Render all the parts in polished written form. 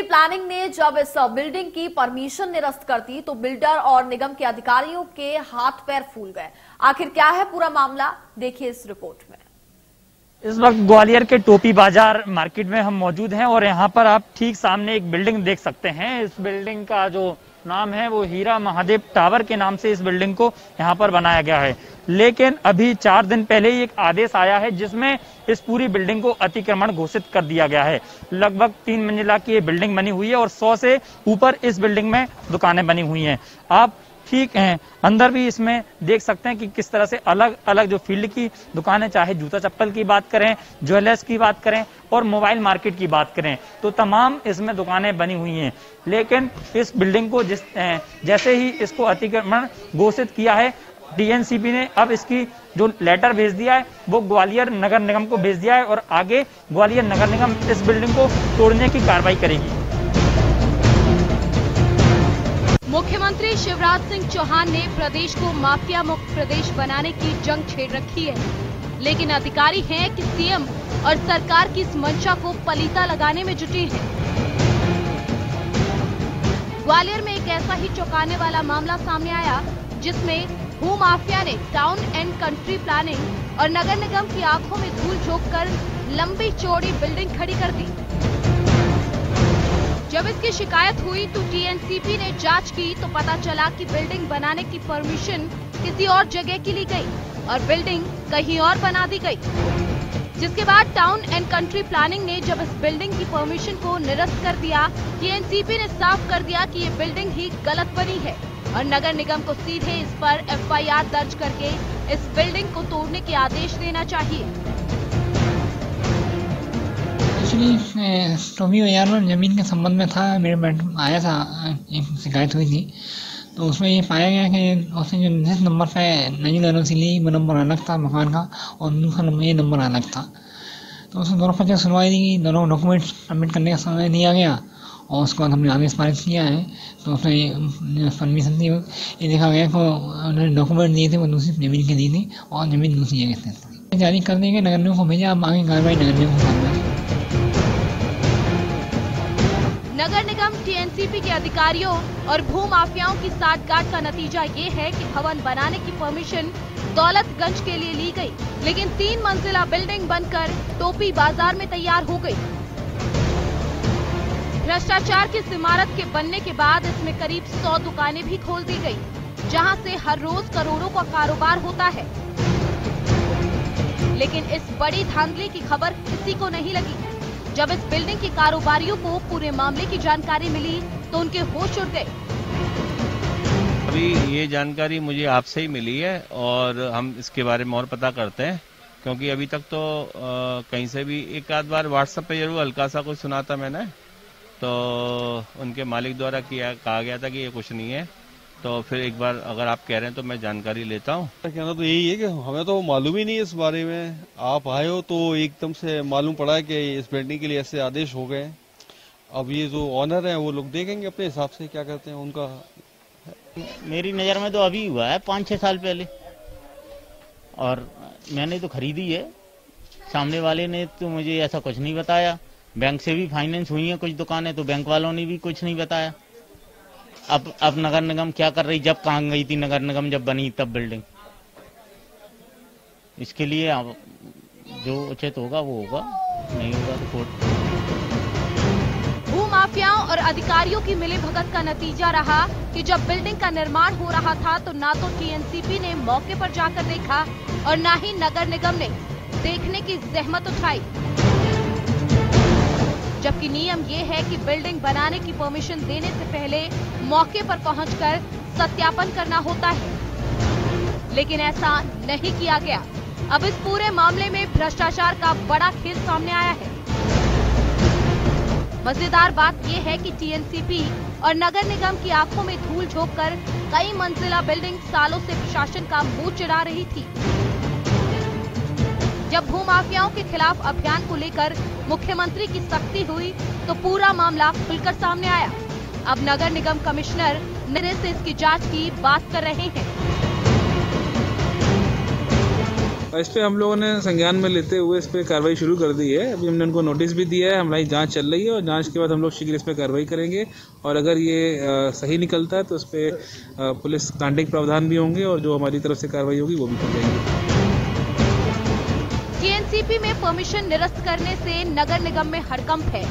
Planning ने जब इस बिल्डिंग की परमिशन निरस्त कर दी तो बिल्डर और निगम के अधिकारियों के हाथ पैर फूल गए। आखिर क्या है पूरा मामला, देखिए इस रिपोर्ट में। इस वक्त ग्वालियर के टोपी बाजार मार्केट में हम मौजूद हैं और यहाँ पर आप ठीक सामने एक बिल्डिंग देख सकते हैं। इस बिल्डिंग का जो नाम है वो हीरा महादेव टावर के नाम से इस बिल्डिंग को यहाँ पर बनाया गया है। लेकिन अभी 4 दिन पहले ही एक आदेश आया है जिसमें इस पूरी बिल्डिंग को अतिक्रमण घोषित कर दिया गया है। लगभग 3 मंजिला की ये बिल्डिंग बनी हुई है और 100 से ऊपर इस बिल्डिंग में दुकानें बनी हुई हैं। आप ठीक है, अंदर भी इसमें देख सकते हैं कि किस तरह से अलग अलग जो फील्ड की दुकानें, चाहे जूता चप्पल की बात करें, ज्वेलर्स की बात करें और मोबाइल मार्केट की बात करें, तो तमाम इसमें दुकानें बनी हुई हैं। लेकिन इस बिल्डिंग को जैसे ही इसको अतिक्रमण घोषित किया है, टीएनसीपी ने अब इसकी जो लेटर भेज दिया है वो ग्वालियर नगर निगम को भेज दिया है और आगे ग्वालियर नगर निगम इस बिल्डिंग को तोड़ने की कार्रवाई करेगी। मुख्यमंत्री शिवराज सिंह चौहान ने प्रदेश को माफिया मुक्त प्रदेश बनाने की जंग छेड़ रखी है, लेकिन अधिकारी हैं कि सीएम और सरकार की इस मंशा को पलीता लगाने में जुटी है। ग्वालियर में एक ऐसा ही चौंकाने वाला मामला सामने आया जिसमें भूमाफिया ने टाउन एंड कंट्री प्लानिंग और नगर निगम की आंखों में धूल झोंककर लंबी चौड़ी बिल्डिंग खड़ी कर दी। जब इसकी शिकायत हुई तो टीएनसीपी ने जांच की तो पता चला कि बिल्डिंग बनाने की परमिशन किसी और जगह की ली गई और बिल्डिंग कहीं और बना दी गई। जिसके बाद टाउन एंड कंट्री प्लानिंग ने जब इस बिल्डिंग की परमिशन को निरस्त कर दिया, टीएनसीपी ने साफ कर दिया कि ये बिल्डिंग ही गलत बनी है और नगर निगम को सीधे इस पर एफआईआर दर्ज करके इस बिल्डिंग को तोड़ने के आदेश देना चाहिए। टोपी बाजार में जमीन के संबंध में था, मेरे पास आया था, एक शिकायत हुई थी। तो उसमें ये पाया गया कि उसने जो जिस नंबर पे नई दरों ली वो नंबर अलग था मकान का और दूसरा नंबर ये नंबर अलग था। तो उसने दोनों पक्ष सुनवाई दी, दोनों डॉक्यूमेंट सबमिट करने का समय दिया गया और उसके बाद हमने आदेश पारित किया है। तो उसने परमिशन दी, ये देखा गया कि उन्होंने डॉक्यूमेंट दिए थे वो दूसरी जमीन के दी थी और जमीन दूसरी जगह से जारी कर देंगे, नगर निगम को भेजा। अब आगे कार्रवाई नगर निगम को करना है। नगर निगम टीएनसीपी के अधिकारियों और भूमाफियाओं की साठगांठ का नतीजा ये है कि भवन बनाने की परमिशन दौलतगंज के लिए ली गई, लेकिन 3 मंजिला बिल्डिंग बनकर टोपी बाजार में तैयार हो गई। भ्रष्टाचार की इस इमारत के बनने के बाद इसमें करीब 100 दुकानें भी खोल दी गई, जहां से हर रोज करोड़ों का कारोबार होता है। लेकिन इस बड़ी धांधली की खबर किसी को नहीं लगी। जब इस बिल्डिंग के कारोबारियों को पूरे मामले की जानकारी मिली तो उनके होश उड़ गए। अभी ये जानकारी मुझे आपसे ही मिली है और हम इसके बारे में और पता करते हैं, क्योंकि अभी तक तो कहीं से भी एक आध बार व्हाट्सएप पे जरूर हल्का सा कुछ सुना था मैंने, तो उनके मालिक द्वारा कहा गया था कि ये कुछ नहीं है। तो फिर एक बार अगर आप कह रहे हैं तो मैं जानकारी लेता हूँ। कहना तो यही है कि हमें तो मालूम ही नहीं है इस बारे में। आप आए हो तो एकदम से मालूम पड़ा है कि इस बिल्डिंग के लिए ऐसे आदेश हो गए। अब ये जो ऑनर है वो लोग देखेंगे अपने हिसाब से क्या करते हैं उनका। मेरी नज़र में तो अभी हुआ है 5-6 साल पहले और मैंने तो खरीदी है। सामने वाले ने तो मुझे ऐसा कुछ नहीं बताया। बैंक से भी फाइनेंस हुई है कुछ दुकानें, तो बैंक वालों ने भी कुछ नहीं बताया। अब नगर निगम क्या कर रही, जब कहाँ गई थी नगर निगम जब बनी तब बिल्डिंग। इसके लिए अब जो उचित होगा वो होगा, नहीं होगा तो कोर्ट। भूमाफियाओं और अधिकारियों की मिलीभगत का नतीजा रहा कि जब बिल्डिंग का निर्माण हो रहा था तो ना तो टीएनसीपी ने मौके पर जाकर देखा और ना ही नगर निगम ने देखने की जहमत उठाई। जबकि नियम ये है कि बिल्डिंग बनाने की परमिशन देने से पहले मौके पर पहुंचकर सत्यापन करना होता है, लेकिन ऐसा नहीं किया गया। अब इस पूरे मामले में भ्रष्टाचार का बड़ा खेल सामने आया है। मजेदार बात यह है कि टीएनसीपी और नगर निगम की आंखों में धूल झोंककर कई मंजिला बिल्डिंग सालों से प्रशासन का मुंह चिढ़ा रही थी। जब भूमाफियाओं के खिलाफ अभियान को लेकर मुख्यमंत्री की सख्ती हुई तो पूरा मामला खुलकर सामने आया। अब नगर निगम कमिश्नर निरे से इसकी जांच की बात कर रहे हैं। और इस पे हम लोगों ने संज्ञान में लेते हुए इस पे कार्रवाई शुरू कर दी है। अभी हमने उनको नोटिस भी दिया है, हमारी जांच चल रही है और जांच के बाद हम लोग शीघ्र इस पे कार्रवाई करेंगे और अगर ये सही निकलता है तो उस पे पुलिस तांत्रिक प्रावधान भी होंगे और जो हमारी तरफ से कार्रवाई होगी वो भी की जाएगी। टीएनसीपी में परमिशन निरस्त करने से नगर निगम में हड़कंप है,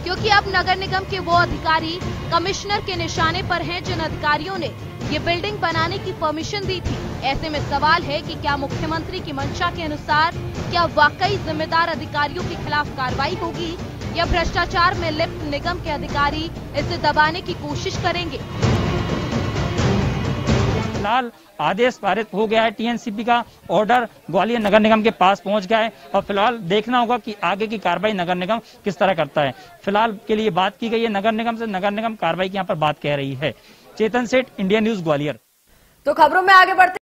क्योंकि अब नगर निगम के वो अधिकारी कमिश्नर के निशाने पर हैं जिन अधिकारियों ने ये बिल्डिंग बनाने की परमिशन दी थी। ऐसे में सवाल है कि क्या मुख्यमंत्री की मंशा के अनुसार क्या वाकई जिम्मेदार अधिकारियों के खिलाफ कार्रवाई होगी या भ्रष्टाचार में लिप्त निगम के अधिकारी इसे दबाने की कोशिश करेंगे। फिलहाल आदेश पारित हो गया है, टीएनसीपी का ऑर्डर ग्वालियर नगर निगम के पास पहुंच गया है और फिलहाल देखना होगा कि आगे की कार्रवाई नगर निगम किस तरह करता है। फिलहाल के लिए बात की गई है नगर निगम से, नगर निगम कार्रवाई की यहाँ पर बात कह रही है। चेतन सेठ, इंडिया न्यूज, ग्वालियर। तो खबरों में आगे बढ़ते